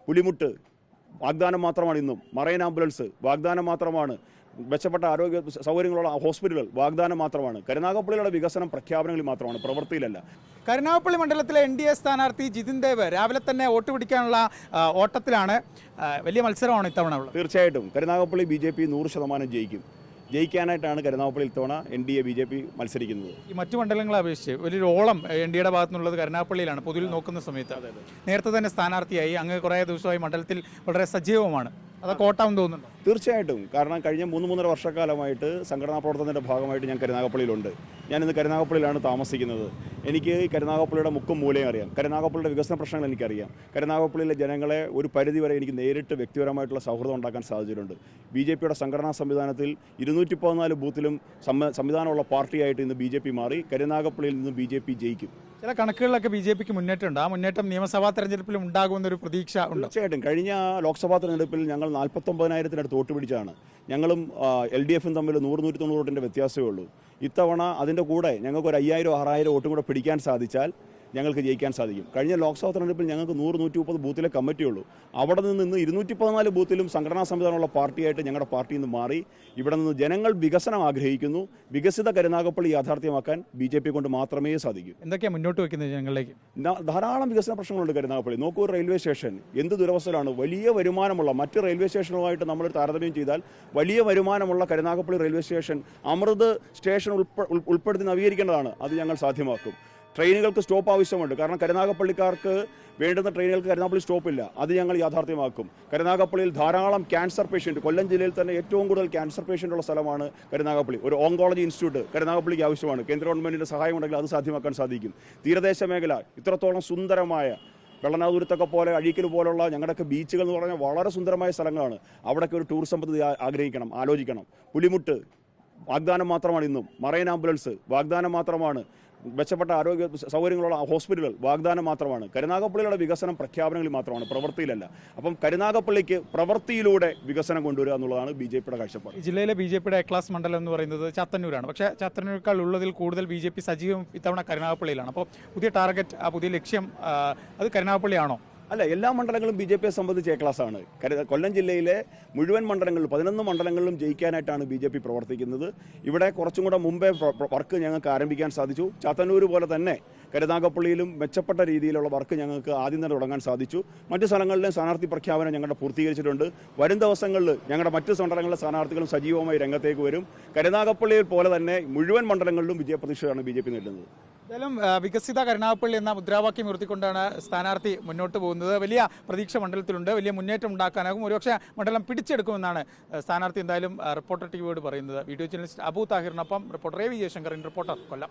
പുലിമുട്ട് വാഗ്ദാനം മാത്രമാണ് ഇന്നും. മറൈൻ ആംബുലൻസ് വാഗ്ദാനം മാത്രമാണ്. മെച്ചപ്പെട്ട ആരോഗ്യ സൗകര്യങ്ങളുള്ള ഹോസ്പിറ്റലുകൾ വാഗ്ദാനം മാത്രമാണ്. കരുനാഗപ്പള്ളിയുടെ വികസനം പ്രഖ്യാപനങ്ങളിൽ മാത്രമാണ്, പ്രവൃത്തിയിലല്ല. കരുനാഗപ്പള്ളി മണ്ഡലത്തിലെ NDA സ്ഥാനാർത്ഥി ജിതിൻ ദേവ് രാവിലെ തന്നെ വോട്ട് പിടിക്കാനുള്ള ഓട്ടത്തിലാണ്. വലിയ മത്സരമാണ് ഇത്തവണ ഉള്ളത്. തീർച്ചയായിട്ടും കരുനാഗപ്പള്ളി BJP 100% ജയിക്കും. ജയിക്കാനായിട്ടാണ് കരുനാഗപ്പള്ളി ഇത്തവണ NDA BJP മത്സരിക്കുന്നത്. ഈ മറ്റു മണ്ഡലങ്ങളെ അപേക്ഷിച്ച് വലിയൊരു ഓളം NDAയുടെ ഭാഗത്തു നിന്നുള്ളത് കരുനാഗപ്പള്ളിയിലാണ്. പൊതുവിൽ നോക്കുന്ന സമയത്ത് നേരത്തെ തന്നെ സ്ഥാനാർത്ഥിയായി അങ്ങ് കുറേ ദിവസമായി മണ്ഡലത്തിൽ വളരെ സജീവമാണ്. അതൊക്കെ ഓട്ടാമെന്ന് തോന്നുന്നുണ്ടോ? തീർച്ചയായിട്ടും. കാരണം കഴിഞ്ഞ 3-3.5 വർഷക്കാലമായിട്ട് സംഘടനാ പ്രവർത്തനത്തിൻ്റെ ഭാഗമായിട്ട് ഞാൻ കരുനാഗപ്പള്ളിയിലുണ്ട്. ഞാനിന്ന് കരുനാഗപ്പള്ളിയിലാണ് താമസിക്കുന്നത്. എനിക്ക് ഈ കരുനാഗപ്പള്ളിയുടെ മുക്കും മൂലയും അറിയാം. കരുനാഗപ്പള്ളിയുടെ വികസന പ്രശ്നങ്ങൾ എനിക്കറിയാം. കരുനാഗപ്പള്ളിയിലെ ജനങ്ങളെ ഒരു പരിധിവരെ എനിക്ക് നേരിട്ട് വ്യക്തിപരമായിട്ടുള്ള സൗഹൃദം ഉണ്ടാക്കാൻ സാധിച്ചിട്ടുണ്ട്. BJPയുടെ സംഘടനാ സംവിധാനത്തിൽ 214 ബൂത്തിലും സംവിധാനമുള്ള പാർട്ടിയായിട്ട് ഇന്ന് BJP മാറി. കരുനാഗപ്പള്ളിയിൽ നിന്ന് BJP ജയിക്കും. ചില കണക്കുകളിലൊക്കെ BJPക്ക് മുന്നേറ്റമുണ്ട്. ആ മുന്നേറ്റം നിയമസഭാ തെരഞ്ഞെടുപ്പിലും ഉണ്ടാകുമെന്നൊരു പ്രതീക്ഷ ഉണ്ട്. തീർച്ചയായിട്ടും. കഴിഞ്ഞ ലോക്സഭാ തെരഞ്ഞെടുപ്പിൽ ഞങ്ങൾ 49,000-നടുത്ത് വോട്ട് പിടിച്ചാണ്. ഞങ്ങളും LDFും തമ്മിൽ 100-190 വോട്ടിൻ്റെ വ്യത്യാസമേ ഉള്ളൂ. ഇത്തവണ അതിൻ്റെ കൂടെ ഞങ്ങൾക്ക് ഒരു 5,000-6,000 വോട്ടും കൂടെ പിടിക്കാൻ സാധിച്ചാൽ ഞങ്ങൾക്ക് ജയിക്കാൻ സാധിക്കും. കഴിഞ്ഞ ലോക്സഭാ തെരഞ്ഞെടുപ്പിൽ ഞങ്ങൾക്ക് 100-130 ബൂത്തിലെ കമ്മിറ്റിയുള്ളൂ. അവിടെ നിന്ന് 214 ബൂത്തിലും സംഘടനാ സംവിധാനമുള്ള പാർട്ടിയായിട്ട് ഞങ്ങളുടെ പാർട്ടിയിൽ നിന്ന് മാറി. ഇവിടെ നിന്ന് ജനങ്ങൾ വികസനം ആഗ്രഹിക്കുന്നു. വികസിത കരുനാഗപ്പള്ളി യാഥാർത്ഥ്യമാക്കാൻ BJP കൊണ്ട് മാത്രമേ സാധിക്കൂ. എന്തൊക്കെയാണ് മുന്നോട്ട് വയ്ക്കുന്നത് ജനങ്ങളിലേക്ക്? ധാരാളം വികസന പ്രശ്നങ്ങളുണ്ട് കരുനാഗപ്പള്ളി. നോക്കൂ, റെയിൽവേ സ്റ്റേഷൻ എന്ത് ദുരവസ്ഥയിലാണ്. വലിയ വരുമാനമുള്ള മറ്റ് റെയിൽവേ സ്റ്റേഷനുമായിട്ട് നമ്മൾ താരതമ്യം ചെയ്താൽ വലിയ വരുമാനമുള്ള കരുനാഗപ്പള്ളി റെയിൽവേ സ്റ്റേഷൻ അമൃത് സ്റ്റേഷൻ ഉൾപ്പെടുത്തി നവീകരിക്കേണ്ടതാണ്. അത് ഞങ്ങൾ സാധ്യമാക്കും. ട്രെയിനുകൾക്ക് സ്റ്റോപ്പ് ആവശ്യമുണ്ട്. കാരണം കരുനാഗപ്പള്ളിക്കാർക്ക് വേണ്ടുന്ന ട്രെയിനുകൾക്ക് കരുനാഗപ്പള്ളി സ്റ്റോപ്പില്ല. അത് ഞങ്ങൾ യാഥാർത്ഥ്യമാക്കും. കരുനാഗപ്പള്ളിയിൽ ധാരാളം ക്യാൻസർ പേഷ്യൻറ്റ്, കൊല്ലം ജില്ലയിൽ തന്നെ ഏറ്റവും കൂടുതൽ ക്യാൻസർ പേഷ്യൻ്റ് ഉള്ള സ്ഥലമാണ് കരുനാഗപ്പള്ളി. ഒരു ഓങ്കോളജി ഇൻസ്റ്റിറ്റ്യൂട്ട് കരുനാഗപ്പള്ളിക്ക് ആവശ്യമാണ്. കേന്ദ്ര ഗവൺമെൻറ്റിൻ്റെ സഹായം ഉണ്ടെങ്കിൽ അത് സാധ്യമാക്കാൻ സാധിക്കും. തീരദേശ മേഖല ഇത്രത്തോളം സുന്ദരമായ വെള്ളനാതുരത്തൊക്കെ പോലെ അഴീക്കൽ പോലുള്ള ഞങ്ങളുടെയൊക്കെ ബീച്ചുകൾ എന്ന് പറഞ്ഞാൽ വളരെ സുന്ദരമായ സ്ഥലങ്ങളാണ്. അവിടെയൊക്കെ ഒരു ടൂറിസം പദ്ധതി ആഗ്രഹിക്കണം, ആലോചിക്കണം. പുലിമുട്ട് വാഗ്ദാനം മാത്രമാണ് ഇന്നും. മറൈൻ ആംബുലൻസ് വാഗ്ദാനം മാത്രമാണ്. മെച്ചപ്പെട്ട ആരോഗ്യ സൗകര്യങ്ങളുള്ള ഹോസ്പിറ്റലുകൾ വാഗ്ദാനം മാത്രമാണ്. കരുനാഗപ്പള്ളിയുടെ വികസനം പ്രഖ്യാപനങ്ങളിൽ മാത്രമാണ്, പ്രവൃത്തിയിലല്ല. അപ്പം കരുനാഗപ്പള്ളിക്ക് പ്രവൃത്തിയിലൂടെ വികസനം കൊണ്ടുവരിക എന്നുള്ളതാണ് BJPയുടെ കാഴ്ചപ്പാട്. ജില്ലയിലെ BJPയുടെ A-ക്ലാസ് മണ്ഡലം എന്ന് പറയുന്നത് ചാത്തന്നൂരാണ്. പക്ഷേ ചാത്തന്നൂരിനേക്കാൾ ഉള്ളതിൽ കൂടുതൽ BJP സജീവം ഇത്തവണ കരുനാഗപ്പള്ളിയിലാണ്. അപ്പോൾ പുതിയ ടാർഗറ്റ്, പുതിയ ലക്ഷ്യം അത് കരുനാഗപ്പള്ളിയാണോ? അല്ല, എല്ലാ മണ്ഡലങ്ങളും BJPയെ സംബന്ധിച്ച് A-ക്ലാസ് ആണ്. കൊല്ലം ജില്ലയിലെ മുഴുവൻ മണ്ഡലങ്ങളിലും 11 മണ്ഡലങ്ങളിലും ജയിക്കാനായിട്ടാണ് BJP പ്രവർത്തിക്കുന്നത്. ഇവിടെ കുറച്ചും കൂടെ മുമ്പേ വർക്ക് ഞങ്ങൾക്ക് ആരംഭിക്കാൻ സാധിച്ചു. ചാത്തന്നൂർ പോലെ തന്നെ കരുനാഗപ്പള്ളിയിലും മെച്ചപ്പെട്ട രീതിയിലുള്ള വർക്ക് ഞങ്ങൾക്ക് ആദ്യം തന്നെ തുടങ്ങാൻ സാധിച്ചു. മറ്റ് സ്ഥലങ്ങളിലെ സ്ഥാനാർത്ഥി പ്രഖ്യാപനം ഞങ്ങളുടെ പൂർത്തീകരിച്ചിട്ടുണ്ട്. വരും ദിവസങ്ങളിൽ ഞങ്ങളുടെ മറ്റ് മണ്ഡലങ്ങളിലെ സ്ഥാനാർത്ഥികളും സജീവമായി രംഗത്തേക്ക് വരും. കരുനാഗപ്പള്ളിയിൽ പോലെ തന്നെ മുഴുവൻ മണ്ഡലങ്ങളിലും വിജയപ്രതീക്ഷയാണ് BJP നേടുന്നത്. എന്തായാലും വികസിത കരുനാഗപ്പള്ളി എന്ന മുദ്രാവാക്യം ഉയർത്തിക്കൊണ്ടാണ് സ്ഥാനാർത്ഥി മുന്നോട്ട് പോകുന്നത്. വലിയ പ്രതീക്ഷ മണ്ഡലത്തിലുണ്ട്. വലിയ മുന്നേറ്റം ഉണ്ടാക്കാനാകും. ഒരുപക്ഷെ മണ്ഡലം പിടിച്ചെടുക്കുമെന്നാണ് സ്ഥാനാർത്ഥി എന്തായാലും റിപ്പോർട്ടർ TVയോട് പറയുന്നത്. വീഡിയോ ജേർണലിസ്റ്റ് അബു താഹിറിനൊപ്പം റിപ്പോർട്ടർ AV ജയശങ്കർ, റിപ്പോർട്ടർ കൊല്ലം.